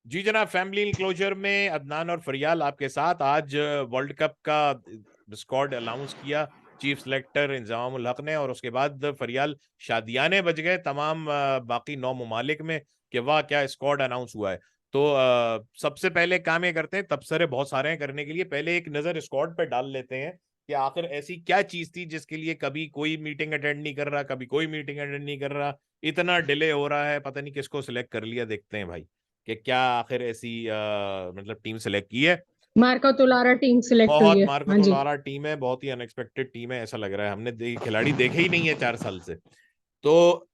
जी जनाब, family enclosure में अदनान और फरियाल आपके साथ। आज वर्ल्ड कप का स्क्वाड अनाउंस किया चीफ सिलेक्टर इंजमाम उल हक ने, और उसके बाद फरियाल शादियाने बज गए तमाम बाकी 9 ममालिक में कि वाह क्या स्क्वाड अनाउंस हुआ है। तो सबसे पहले काम ये करते हैं, तबसरे बहुत सारे हैं करने के लिए, पहले एक नजर स्क्वाड पे डाल लेते हैं कि आखिर ऐसी क्या चीज थी जिसके लिए कभी कोई मीटिंग अटेंड नहीं कर रहा, कभी कोई मीटिंग अटेंड नहीं कर रहा, इतना डिले हो रहा है, पता नहीं किसको सिलेक्ट कर लिया। देखते हैं भाई कि क्या आखिर ऐसी मतलब टीम सेलेक्ट की है। मार्का तुलारा टीम सिलेक्ट हुई बहुत है। मार्को हाँ तो जी। लारा टीम है, बहुत ही अनएक्सपेक्टेड टीम है, ऐसा लग रहा है हमने खिलाड़ी देखे ही नहीं है 4 साल से। तो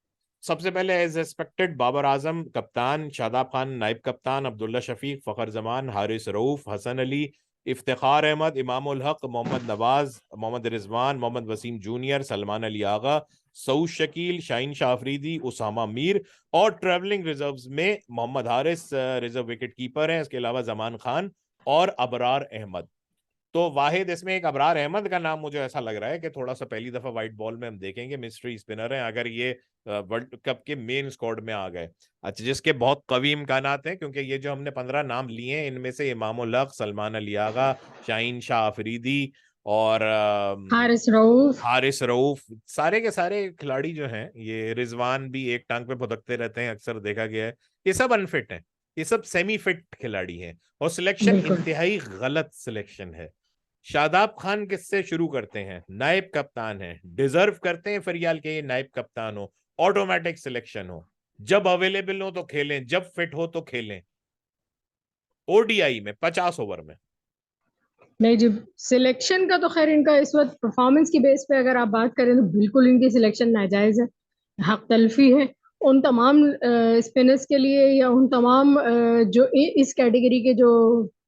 सबसे पहले एज एक्सपेक्टेड बाबर आजम कप्तान, शादाब खान नाइब कप्तान, अब्दुल्ला शफीक, फखर जमान, हारिस रऊफ, हसन अली, इफ्तिखार अहमद, इमाम उल हक, मोहम्मद नवाज, मोहम्मद रिजवान, मोहम्मद वसीम जूनियर, सलमान अली आगा, सऊद शकील, शाहीन शाह अफरीदी, उसामा मीर, और ट्रेवलिंग रिजर्व्स में Mohammad Haris reserve wicket keeper हैं, इसके अलावा जमान खान और अबरार अहमद। तो वाहिद इसमें एक अबरार अहमद का नाम मुझे ऐसा लग रहा है कि थोड़ा सा पहली दफा व्हाइट बॉल में हम देखेंगे, मिस्ट्री स्पिनर हैं अगर ये वर्ल्ड कप के मेन स्क्वाड में आ गए। अच्छा, जिसके बहुत कवी इम्कानात हैं, क्योंकि ये जो हमने 15 नाम लिए हैं इनमें से इमाम उल हक, सलमान अली आगा, शाहीन शाह अफरीदी और हारिस रऊफ। हारिस रऊफ, सारे के सारे खिलाड़ी जो हैं, ये रिजवान भी एक टांग पे भुदकते रहते हैं, अक्सर देखा गया है, ये सब अनफिट हैं, ये सब सेमी फिट खिलाड़ी हैं, और सिलेक्शन बिल्कुल। इंतहाई गलत सिलेक्शन है। शादाब खान किससे शुरू करते हैं? नायब कप्तान है, डिजर्व करते हैं फरियाल के ये नायब कप्तान हो, ऑटोमेटिक सिलेक्शन हो, जब अवेलेबल हो तो खेलें, जब फिट हो तो खेलें, ओडीआई में 50 ओवर में। नहीं जी, सिलेक्शन का तो खैर इनका इस वक्त परफॉर्मेंस की बेस पे अगर आप बात करें तो बिल्कुल इनकी सिलेक्शन नाजायज है, हक तलफी है उन तमाम स्पिनर्स के लिए, या उन तमाम जो इस कैटेगरी के जो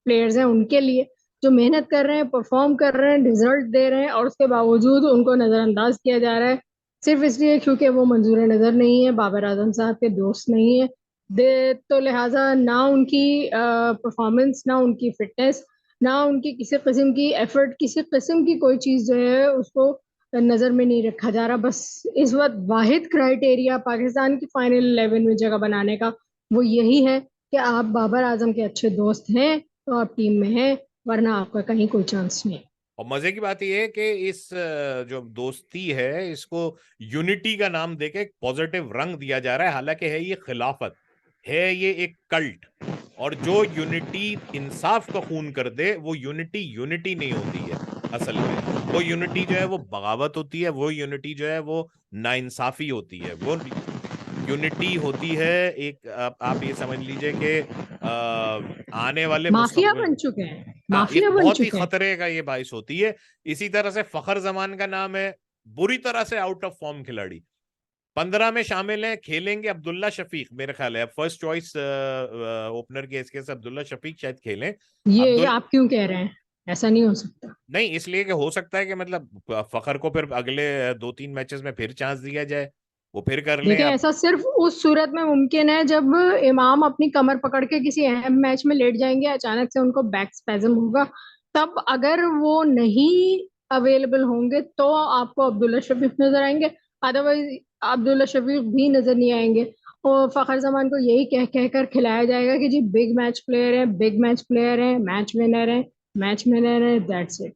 प्लेयर्स हैं उनके लिए, जो मेहनत कर रहे हैं, परफॉर्म कर रहे हैं, रिजल्ट दे रहे हैं, और उसके बावजूद उनको नजरअंदाज किया जा रहा है सिर्फ इसलिए क्योंकि वो मंजूर नजर नहीं है, बाबर आजम साहब के दोस्त नहीं है। दे तो लिहाजा ना उनकी परफॉर्मेंस, ना उनकी फिटनेस, ना उनकी किसी किस्म की एफर्ट, किसी किस्म की कोई चीज जो है उसको नजर में नहीं रखा जा रहा। बस इस वक्त वाहिद क्राइटेरिया पाकिस्तान की फाइनल 11 में जगह बनाने का वो यही है कि आप बाबर आजम के अच्छे दोस्त हैं तो आप टीम में हैं, वरना आपका कहीं कोई चांस नहीं। और मजे की बात यह है कि इस जो दोस्ती है इसको यूनिटी का नाम देके एक पॉजिटिव रंग दिया जा रहा है, हालांकि है ये खिलाफत, है ये एक कल्ट। और जो यूनिटी इंसाफ का खून कर दे वो यूनिटी यूनिटी नहीं होती है। असल में वो यूनिटी जो है वो बगावत होती है, वो यूनिटी जो है वो नाइंसाफी होती है, वो यूनिटी होती है एक आप ये समझ लीजिए कि आने वाले माफिया मुस्तकबिल। बन चुके हैं, हाँ, माफिया एक बन बहुत ही चुके हैं। खतरे का ये बाइस होती है। इसी तरह से फखर जमान का नाम है, बुरी तरह से आउट ऑफ फॉर्म खिलाड़ी, 15 में शामिल है, खेलेंगे अब्दुल्ला शफीक, मेरे ख्याल है फर्स्ट चॉइस ओपनर के इसके से अब्दुल्ला शफीक शायद खेलें। ये अब्दुल आप क्यों कह रहे हैं? ऐसा नहीं हो सकता। नहीं, इसलिए कि हो सकता है कि मतलब फखर को फिर अगले 2-3 मैचेस में फिर चांस दिया जाए, वो फिर कर लें देखिए, अब। ऐसा सिर्फ उस सूरत में मुमकिन है जब इमाम अपनी कमर पकड़ के किसी अहम मैच में लेट जाएंगे, अचानक से उनको बैक स्पैज्म होगा, तब अगर वो नहीं अवेलेबल होंगे तो आपको अब्दुल्ला शफीक नजर आएंगे। अदरवाइज अब्दुल्ला शफीक भी नजर नहीं आएंगे, और फखर जमान को यही कह कह कर खिलाया जाएगा कि जी बिग मैच प्लेयर है, बिग मैच प्लेयर है, मैच विनर है, मैच विनर है, दैट्स इट।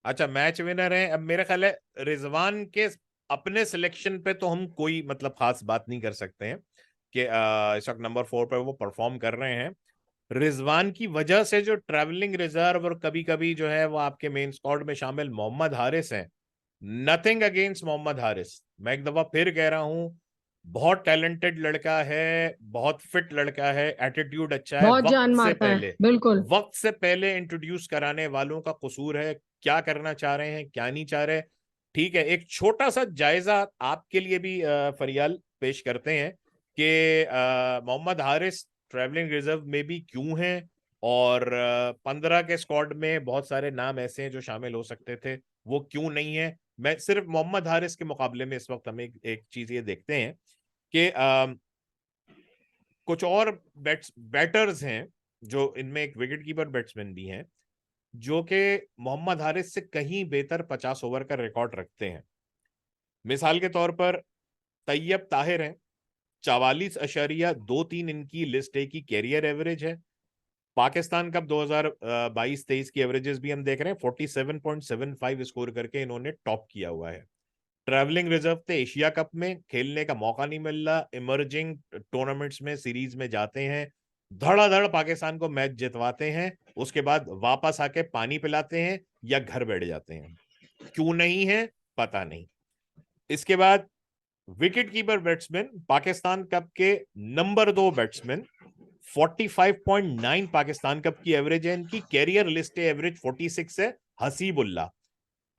अच्छा, मैच विनर है, अब मेरा ख्याल है रिजवान के अपने सिलेक्शन पे तो हम कोई मतलब खास बात नहीं कर सकते हैं कि इस वक्त नंबर 4 पर वो परफॉर्म कर रहे हैं। रिजवान की वजह से जो ट्रैवलिंग रिजर्व और कभी कभी जो है वो आपके मेन स्क्वाड में शामिल मोहम्मद हारिस हैं, नथिंग अगेंस्ट मोहम्मद हारिस, मैं एक दफा फिर कह रहा हूं, बहुत टैलेंटेड लड़का है, बहुत फिट लड़का है, एटीट्यूड अच्छा है, बहुत जान मारता है, बिल्कुल। वक्त से पहले इंट्रोड्यूस कराने वालों का कसूर है, क्या करना चाह रहे हैं क्या नहीं चाह रहे। ठीक है, एक छोटा सा जायजा आपके लिए भी फरियाल पेश करते हैं कि मोहम्मद हारिस ट्रैवलिंग रिजर्व में भी क्यों हैं, और 15 के स्क्वाड में बहुत सारे नाम ऐसे हैं जो शामिल हो सकते थे, वो क्यों नहीं है। मैं सिर्फ मोहम्मद हारिस के मुकाबले में इस वक्त हम एक चीज ये देखते हैं कि कुछ और बैटर्स हैं, जो इनमें एक विकेट कीपर बैट्समैन भी हैं, जो कि मोहम्मद हारिस से कहीं बेहतर 50 ओवर का रिकॉर्ड रखते हैं। मिसाल के तौर पर तैयब ताहिर हैं, 44.23 इनकी लिस्ट ए की कैरियर एवरेज है। पाकिस्तान कप 2022-23 की एवरेजेस भी हम देख रहे हैं, 47.75 स्कोर करके इन्होंने टॉप किया हुआ है। ट्रैवलिंग रिजर्व थे, एशिया कप में खेलने का मौका नहीं मिल रहा, इमर्जिंग टूर्नामेंट्स में सीरीज में जाते हैं, धड़ाधड़ पाकिस्तान को मैच जितवाते हैं, उसके बाद वापस आके पानी पिलाते हैं या घर बैठ जाते हैं। क्यों नहीं है पता नहीं। इसके बाद wicket keeper batsman, Pakistan cup के नंबर 2 बैट्समैन, 45.9 पाकिस्तान कप की एवरेज है इनकी। कैरियर लिस्ट एवरेज 46 है। हसीबुल्ला,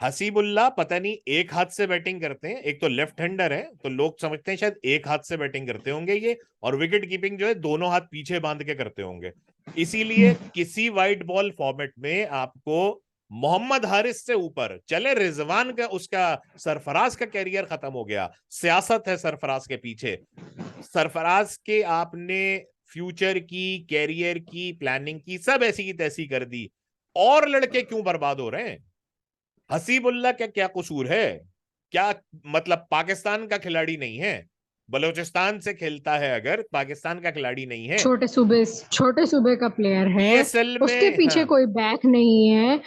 हसीबुल्ला पता नहीं एक हाथ से बैटिंग करते हैं, एक तो लेफ्ट हैंडर है तो लोग समझते हैं शायद एक हाथ से बैटिंग करते होंगे ये, और विकेट कीपिंग जो है दोनों हाथ पीछे बांध के करते होंगे। इसीलिए किसी वाइट बॉल फॉर्मेट में आपको मोहम्मद हारिस से ऊपर चले, रिजवान का उसका सरफराज का कैरियर खत्म हो गया, सियासत है सरफराज के पीछे, सरफराज के आपने फ्यूचर की, कैरियर की, प्लानिंग की सब ऐसी की तैसी कर दी, और लड़के क्यों बर्बाद हो रहे हैं? हसीबुल्ला का क्या कसूर है? क्या मतलब पाकिस्तान का खिलाड़ी नहीं है? बलूचिस्तान से खेलता है, अगर पाकिस्तान का खिलाड़ी नहीं है, छोटे सूबे का प्लेयर है, पीएसएल उसके में। पीछे हाँ कोई बैक नहीं है।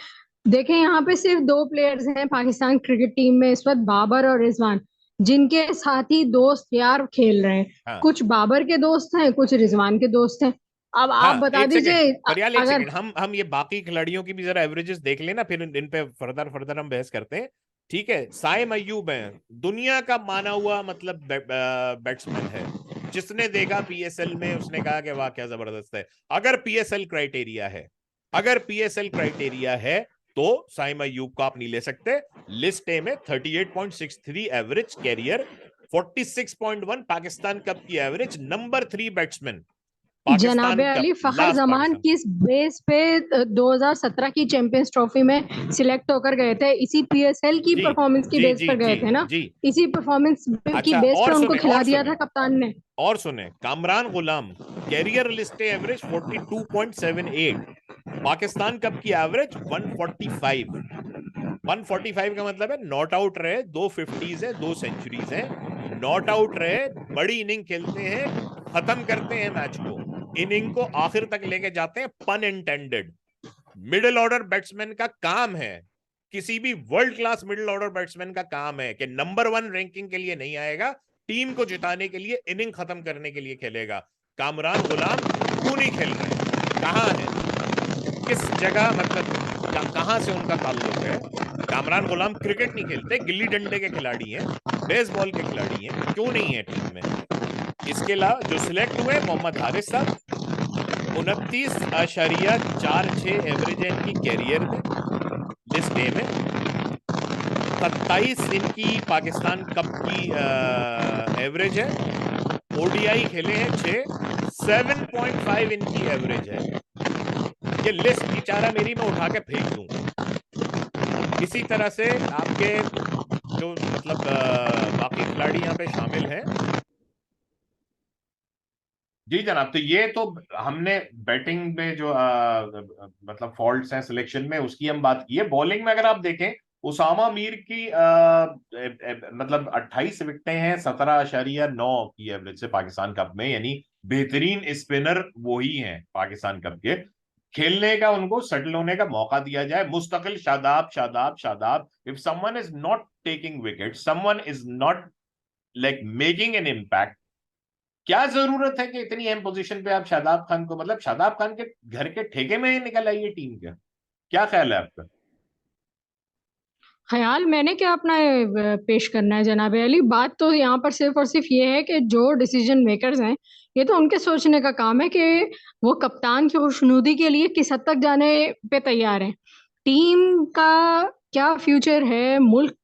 देखें, यहाँ पे सिर्फ दो प्लेयर्स हैं पाकिस्तान क्रिकेट टीम में इस वक्त, बाबर और रिजवान, जिनके साथ ही दोस्त यार खेल रहे हैं। हाँ कुछ बाबर के दोस्त हैं, कुछ रिजवान के दोस्त हैं। अब आप हाँ, बता एक सेकंड दीजिए फरियाल, एक अगर सेकंड, हम ये बाकी खिलाड़ियों की भी जरा एवरेजेस देख लेना, फिर इन पे फर्दर फर्दर हम बहस करते हैं। ठीक है, साइम अय्यूब है, दुनिया का माना हुआ मतलब बैट्समैन है, जिसने देखा पीएसएल में उसने कहा कि वाह क्या जबरदस्त है। अगर पीएसएल क्राइटेरिया है, अगर पीएसएल क्राइटेरिया है तो साइम अय्यूब को आप नहीं ले सकते। लिस्ट ए में 38.63 एवरेज कैरियर, 46.1 पाकिस्तान कप की एवरेज, नंबर 3 बैट्समैन जनाबे पाकिस्तान कप, अली फखर लास्ट जमान पाकिस्तान। किस बेस पे 2017 की चैंपियंस ट्रॉफी में सिलेक्ट होकर गए थे? इसी पीएसएल की जी परफॉर्मेंस की जी बेस जी पर जी गए थे ना? जी। इसी परफॉर्मेंस की अच्छा, बेस और पर उनको सुने, खिला और दिया सुने, था कप्तान ने। और सुने, Kamran Ghulam, career list average 42.78, Pakistan cup की एवरेज 145। 145 का मतलब है नॉट आउट रहे, 2 50s है, 2 सेंचुरीज है, नॉट आउट रहे, बड़ी इनिंग खेलते हैं, खत्म करते हैं मैच को, इनिंग को आखिर तक लेके जाते हैं, पन इंटेंडेड। मिडिल ऑर्डर बैट्समैन का काम है, किसी भी world class middle order batsman का काम है कि नंबर 1 रैंकिंग के लिए नहीं आएगा, टीम को जिताने के लिए, इनिंग खत्म करने के लिए खेलेगा। कामरान गुलाम क्यों नहीं खेल रहे हैं? कहां है, किस जगह, मतलब कहां से उनका ताल्लुक है? कामरान गुलाम क्रिकेट नहीं खेलते, गिल्ली डंडे के खिलाड़ी हैं, बेसबॉल के खिलाड़ी हैं, क्यों नहीं है टीम में? इसके अलावा जो सिलेक्ट हुए, मोहम्मद हारिस साहब, 29.46 एवरेज है इनकी कैरियर में, लिस्ट ए में। 27 इनकी पाकिस्तान कप की एवरेज है, ओडीआई खेले हैं 6, 7.5 इनकी एवरेज है। ये लिस्ट बेचारा मेरी मैं उठा के फेंक दूं। इसी तरह से आपके जो मतलब बाकी खिलाड़ी यहाँ पे शामिल हैं। जी जनाब, तो ये तो हमने बैटिंग में जो मतलब फॉल्ट्स हैं सिलेक्शन में, उसकी हम बात की है। बॉलिंग में अगर आप देखें, उसामा मीर की मतलब 28 विकेटें हैं, 17.9 की एवरेज से पाकिस्तान कप में, यानी बेहतरीन स्पिनर वो ही हैं पाकिस्तान कप के। खेलने का, उनको सेटल होने का मौका दिया जाए, मुस्तकिल Shadab Shadab Shadab. If someone is not taking wicket, someone is not like making an impact, क्या जरूरत है कि इतनी अहम पोजीशन पे आप शादाब खान को, मतलब शादाब खान के घर के ठेके में निकल आइए टीम के। क्या ख्याल है आपका? ख्याल मैंने क्या अपना पेश करना है जनाब अली? बात तो यहाँ पर सिर्फ और सिर्फ ये है कि जो डिसीजन मेकर्स हैं, ये तो उनके सोचने का काम है कि वो कप्तान की खुशनुदी के लिए किस हद तक जाने पे तैयार हैं। टीम का क्या फ्यूचर है, मुल्क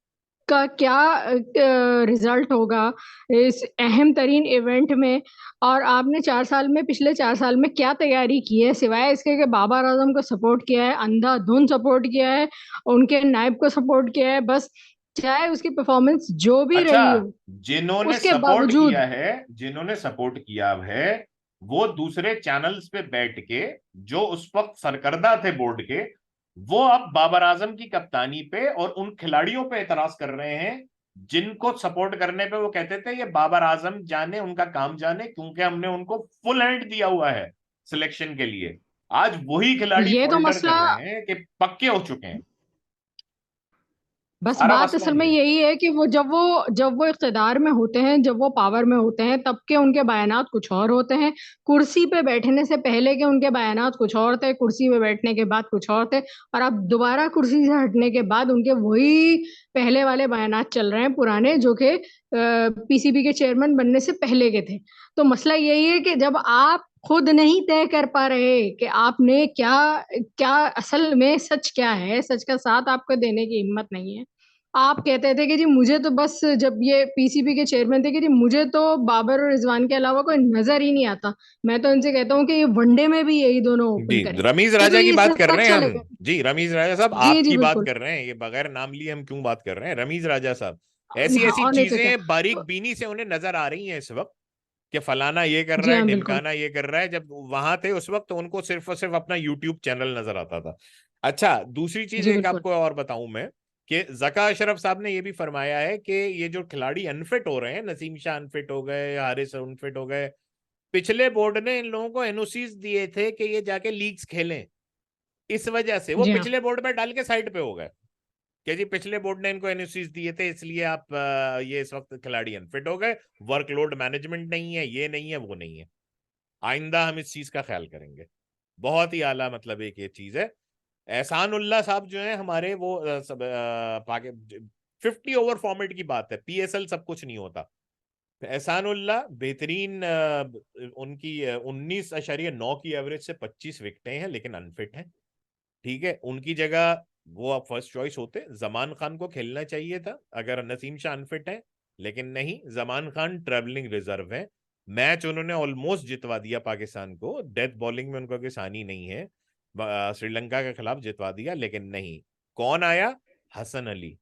का क्या रिजल्ट होगा इस अहम तरीन इवेंट में, और आपने 4 साल में, पिछले 4 साल में क्या तैयारी की है, सिवाय इसके कि बाबर आजम को सपोर्ट किया है, अंधाधुंध सपोर्ट किया है, उनके नायब को सपोर्ट किया है, बस। चाहे उसकी परफॉर्मेंस जो भी अच्छा, रही हो, जिन्होंने उसके सपोर्ट किया बावजूद है, जिन्होंने सपोर्ट किया है, वो दूसरे चैनल्स पे बैठ के, जो उस वक्त सरकर्दा थे बोर्ड के, वो अब बाबर आजम की कप्तानी पे और उन खिलाड़ियों पे एतराज कर रहे हैं जिनको सपोर्ट करने पे वो कहते थे ये बाबर आजम जाने, उनका काम जाने, क्योंकि हमने उनको फुल हैंड दिया हुआ है सिलेक्शन के लिए। आज वही खिलाड़ी ये तो फॉल्टर कर मसला, रहे हैं कि पक्के हो चुके हैं। बस सारा बात मसला असल में ये है। यही है कि वो जब वो इख्तिदार में होते हैं, जब वो पावर में होते हैं, तब के उनके बयानात कुछ और होते हैं। कुर्सी पे बैठने से पहले के उनके बयानात कुछ और थे, कुर्सी पे बैठने के बाद कुछ और थे, और अब दोबारा कुर्सी से हटने के बाद उनके वही पहले वाले बयानात चल रहे हैं, पुराने, जो कि पीसीबी के चेयरमैन बनने से पहले के थे। तो मसला यही है कि जब आप खुद नहीं तय कर पा रहे कि आपने क्या क्या असल में सच क्या है, सच का साथ आपको देने की हिम्मत नहीं है। आप कहते थे कि जी मुझे तो बस, जब ये पीसीबी के चेयरमैन थे, कि जी मुझे तो बाबर और रिजवान के अलावा कोई नजर ही नहीं आता। मैं तो इनसे कहता हूँ कि ये वनडे में भी यही दोनों जी, ओपन करें। रमीज मुझे तो राजा की ये बात कर रहे सच हैं हम। लगे। जी, रमीज राजा साहब जी जी आपकी बात बिल्कुल। कर रहे हैं, ये बगैर नाम लिए हम क्यों बात कर रहे हैं, रमीज राजा साहब। ऐसी हाँ, ऐसी और नहीं तो क्या। चीजें बारीक बीनी से उन्हें नजर आ रही हैं इस वक्त, कि फलाना ये कर जी रहा है, हाँ बिल्कुल। ढिमकाना ये कर रहा है। जब वहां थे उस वक्त तो उनको सिर्फ और सिर्फ अपना यूट्यूब चैनल नजर आता था। अच्छा, दूसरी चीज जी एक बिल्कुल। आपको और बताऊं मैं, कि जका अशरफ साहब ने ये भी फरमाया है कि ये जो खिलाड़ी अनफिट हो रहे हैं, नसीम शाह अनफिट हो गए, हारिस अनफिट हो गए, पिछले बोर्ड ने इन लोगों को एनओसीज दिए थे कि ये जाके लीग्स खेलें। इस वजह से वो जी हाँ। पिछले बोर्ड में डाल के साइड पे हो गए कि जी पिछले बोर्ड ने इनको एनओसीज दिए थे, इसलिए आप ये इस वक्त खिलाड़ी अनफिट हो गए, वर्कलोड मैनेजमेंट नहीं है, ये नहीं है, वो नहीं है। आइंदा हम इस चीज का ख्याल करेंगे। बहुत ही आला मतलब एक ये चीज है। एहसान उल्लाह साहब जो है हमारे, वो सब पाके 50 ओवर फॉर्मेट की बात है, पीएसएल सब कुछ नहीं होता। एहसान उल्लाह बेहतरीन, उनकी 19.9 की एवरेज से 25 विकेटें हैं, लेकिन अनफिट हैं। ठीक है, उनकी जगह वो अब फर्स्ट चॉइस होते, जमान खान को खेलना चाहिए था अगर नसीम शाह अनफिट है, लेकिन नहीं, जमान खान ट्रेवलिंग रिजर्व है। मैच उन्होंने ऑलमोस्ट जितवा दिया पाकिस्तान को, डेथ बॉलिंग में उनका कोई सानी नहीं है, श्रीलंका के खिलाफ जितवा दिया, लेकिन नहीं। कौन आया? हसन अली।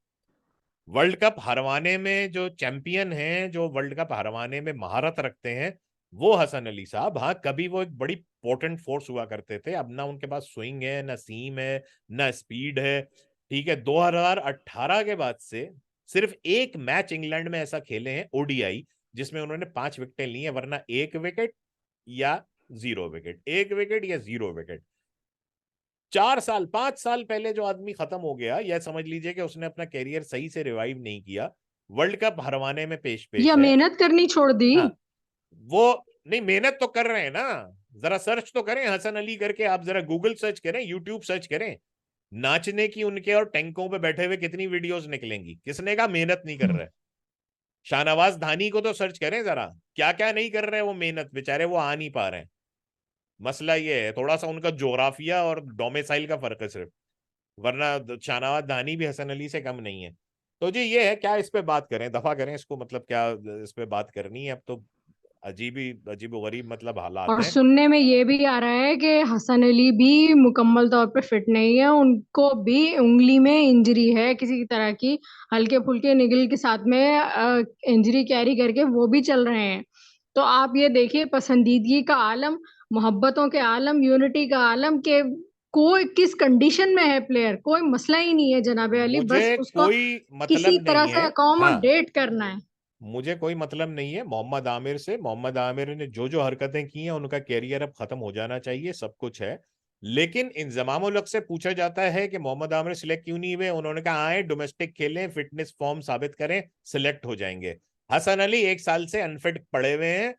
वर्ल्ड कप हरवाने में जो चैंपियन हैं, जो वर्ल्ड कप हरवाने में महारत रखते हैं, वो हसन अली साहब। हाँ, कभी वो एक बड़ी पोटेंट फोर्स हुआ करते थे, अब ना उनके पास स्विंग है, ना सीम है, ना स्पीड है। ठीक है, 2018 के बाद से सिर्फ एक मैच इंग्लैंड में ऐसा खेले हैं ओडीआई, जिसमें उन्होंने 5 विकेटें ली हैं, वरना 1 विकेट या 0 विकेट, 1 विकेट या 0 विकेट। 4 साल 5 साल पहले जो आदमी खत्म हो गया, यह समझ लीजिए कि उसने अपना कैरियर सही से रिवाइव नहीं किया, वर्ल्ड कप हरवाने में पेश या पेश है। मेहनत करनी छोड़ दी। हाँ, वो नहीं, मेहनत तो कर रहे हैं ना। जरा सर्च तो करें हसन अली करके, आप जरा गूगल सर्च करें, यूट्यूब सर्च करें, नाचने की उनके और टैंकों पे बैठे हुए कितनी वीडियोस निकलेंगी। किसने कहा मेहनत नहीं कर रहे? शाहनवाज धानी को तो सर्च करें जरा, क्या क्या नहीं कर रहे वो मेहनत, बेचारे वो आ नहीं पा रहे हैं। मसला ये है, थोड़ा सा उनका जोग्राफिया और डोमिसाइल का फर्क है सिर्फ, वरना शाहनवाज दानी भी हसन अली से कम नहीं है। तो जी ये है, क्या इस पे बात करें, दफा करें इसको, मतलब क्या इस पे बात करनी है अब तो। अजीब गरीब मतलब हालात और हैं। सुनने में ये भी आ रहा है कि हसन अली भी मुकम्मल तौर पे फिट नहीं है, उनको भी उंगली में इंजरी है किसी तरह की, हल्के फुल्के निगल के साथ में इंजरी कैरी करके वो भी चल रहे हैं। तो आप ये देखिए, पसंदीदगी का आलम, मोहब्बतों के आलम, यूनिटी का आलम, के कोई किस कंडीशन में है प्लेयर, कोई मसला ही नहीं है जनाबे अली, बस मुझे उसको कोई किसी मतलब तरह नहीं से है। हाँ, अकोमोडेट करना है। मुझे कोई मतलब नहीं है मोहम्मद आमिर से। मोहम्मद आमिर ने जो जो हरकतें की हैं, उनका कैरियर अब खत्म हो जाना चाहिए, सब कुछ है। लेकिन इंजमाम उल हक से पूछा जाता है कि मोहम्मद आमिर सिलेक्ट क्यों नहीं हुए, उन्होंने कहा आए डोमेस्टिक खेलें, फिटनेस फॉर्म साबित करें, सिलेक्ट हो जाएंगे। हसन अली 1 साल से अनफिट पड़े हुए हैं,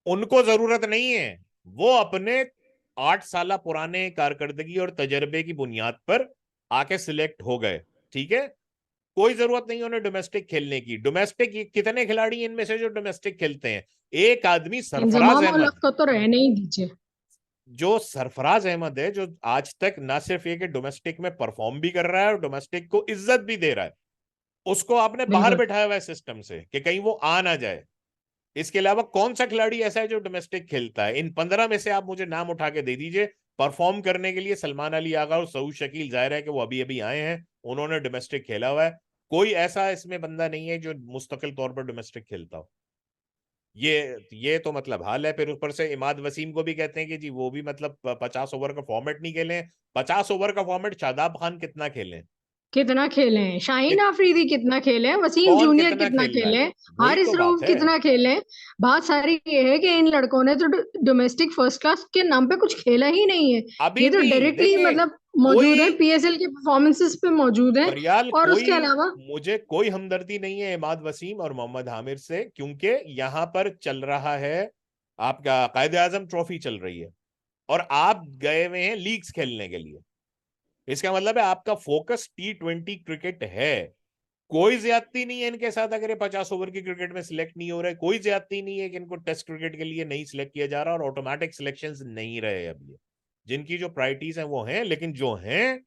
उनको जरूरत नहीं है। वो अपने 8 साल पुराने कारकर्दगी और तजर्बे की बुनियाद पर आके सिलेक्ट हो गए। ठीक है, कोई जरूरत नहीं उन्हें डोमेस्टिक खेलने की। डोमेस्टिक कितने खिलाड़ी इनमें से जो डोमेस्टिक खेलते हैं? एक आदमी सरफराज इंजमाम उल अहमद, हक को तो रहने ही दीजिए। जो सरफराज अहमद है, जो आज तक ना सिर्फ ये कि डोमेस्टिक में परफॉर्म भी कर रहा है और डोमेस्टिक को इज्जत भी दे रहा है, उसको आपने बाहर बिल्कुल। बैठाया हुआ है सिस्टम से कि कहीं वो आ ना जाए। इसके अलावा कौन सा खिलाड़ी ऐसा है जो डोमेस्टिक खेलता है? इन 15 में से आप मुझे नाम उठा के दे दीजिए। परफॉर्म करने के लिए सलमान अली आगा और सऊद शकील, जाहिर है कि वो अभी अभी आए हैं, उन्होंने डोमेस्टिक खेला हुआ है। कोई ऐसा इसमें बंदा नहीं है जो मुस्तकिल तौर पर डोमेस्टिक खेलता हो। ये तो मतलब हाल है। फिर ऊपर से इमाद वसीम को भी कहते हैं कि जी वो भी मतलब 50 ओवर का फॉर्मेट नहीं खेले। 50 ओवर का फॉर्मेट शादाब खान कितना खेले? कितना खेले हैं, शाहीन इत, आफरीदी कितना खेले हैं, वसीम कौन जूनियर कितना कितना खेल रहा खेले है? हैं, वही हारिस तो बात रऊफ है। कितना खेले हैं। बात सारी ये है कि इन लड़कों ने तो डोमेस्टिक फर्स्ट क्लास के नाम पे कुछ खेला ही नहीं है। अभी ये तो भी डायरेक्टली देखिए, मतलब मौजूद है, कोई पीएसएल के परफॉर्मेंसेस पे मौजूद है। फरियाल, और कोई उसके अलावा मुझे कोई हमदर्दी नहीं है इमाद वसीम और मोहम्मद आमिर से, क्योंकि यहां पर चल रहा है आपका कायदे आजम ट्रॉफी चल रही है और आप गए हुए हैं लीग्स खेलने के लिए। इसका मतलब है आपका फोकस T20 क्रिकेट है। कोई ज्यादती नहीं है इनके साथ अगर ये 50 ओवर की क्रिकेट में सिलेक्ट नहीं हो रहे, कोई ज्यादती नहीं है कि इनको टेस्ट क्रिकेट के लिए नहीं सिलेक्ट किया जा रहा और ऑटोमेटिक सिलेक्शन नहीं रहे। अब ये जिनकी जो प्रायोरिटीज हैं वो हैं, लेकिन जो हैं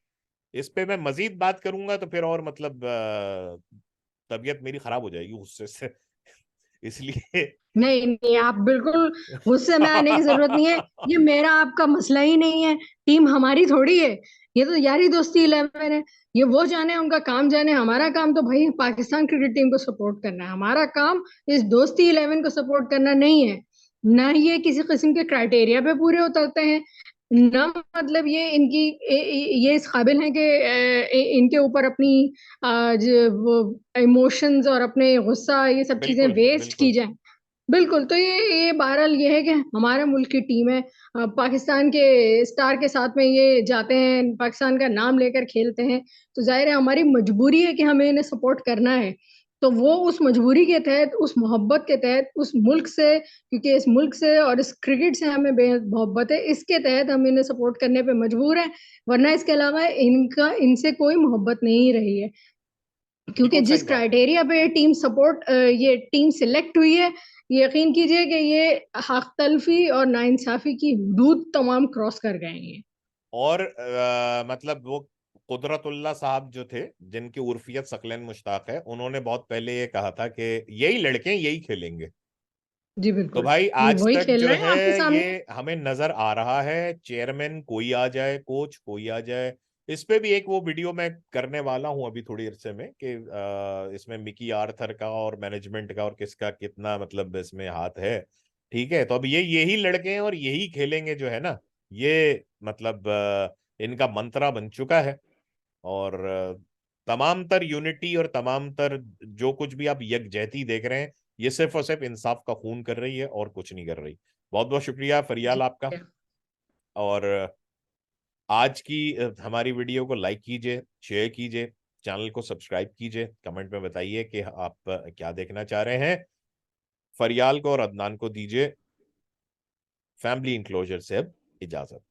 इस पे मैं मजीद बात करूंगा तो फिर और मतलब तबीयत मेरी खराब हो जाएगी गुस्से से। इसलिए नहीं नहीं, आप बिल्कुल गुस्से में आने की जरूरत नहीं है। ये मेरा आपका मसला ही नहीं है, टीम हमारी थोड़ी है। ये तो यारी दोस्ती 11 है। ये वो जाने, उनका काम जाने। हमारा काम तो भाई पाकिस्तान क्रिकेट टीम को सपोर्ट करना है। हमारा काम इस दोस्ती 11 को सपोर्ट करना नहीं है। ना ये किसी किस्म के क्राइटेरिया पे पूरे उतरते हैं, ना मतलब ये इनकी ये इस काबिल हैं कि इनके ऊपर अपनी वो इमोशंस और अपने गुस्सा ये सब चीजें बिल्कुल वेस्ट की बिल्कुल। जाएं। बिल्कुल। तो ये बहरहाल ये है कि हमारे मुल्क की टीम है, पाकिस्तान के स्टार के साथ में ये जाते हैं, पाकिस्तान का नाम लेकर खेलते हैं। तो जाहिर है हमारी मजबूरी है कि हमें इन्हें सपोर्ट करना है। तो वो उस मजबूरी के तहत, उस मोहब्बत के तहत, उस मुल्क से, क्योंकि इस मुल्क से और इस क्रिकेट से हमें बेहद मोहब्बत है, इसके तहत हम इन्हें सपोर्ट करने पे मजबूर हैं। वरना इसके अलावा इनका इनसे कोई मोहब्बत नहीं रही है। क्योंकि बिल्कुल जिस सही बात। क्राइटेरिया पे ये टीम सिलेक्ट हुई है, यकीन कीजिए कि ये हक तलफी और नाइंसाफी की हदूद तमाम क्रॉस कर गए हैं ये। और मतलब वो कुदरतुल्लाह साहब जो थे, जिनकी उर्फियत सकलन मुश्ताक है, उन्होंने बहुत पहले ये कहा था कि यही लड़के यही खेलेंगे। जी तो बिल्कुल। भाई आज वही तक खेल जो रहे हैं है आपके ये सामने। हमें नजर आ रहा है, चेयरमैन कोई आ जाए, कोच कोई आ जाए। इस पे भी एक वो वीडियो मैं करने वाला हूं अभी थोड़ी अरसे में कि इसमें मिकी आर्थर का और मैनेजमेंट का और किसका कितना मतलब इसमें हाथ है। ठीक है, तो अब ये यही लड़के हैं और यही खेलेंगे जो है ना, ये मतलब इनका मंत्रा बन चुका है। और तमाम तर यूनिटी और तमाम तर जो कुछ भी आप यकजहती देख रहे हैं, ये सिर्फ और सिर्फ इंसाफ का खून कर रही है और कुछ नहीं कर रही। बहुत बहुत शुक्रिया फरियाल आपका। और आज की हमारी वीडियो को लाइक कीजिए, शेयर कीजिए, चैनल को सब्सक्राइब कीजिए, कमेंट में बताइए कि आप क्या देखना चाह रहे हैं। फरियाल को और अदनान को दीजिए फैमिली इंक्लोजर से अब इजाजत।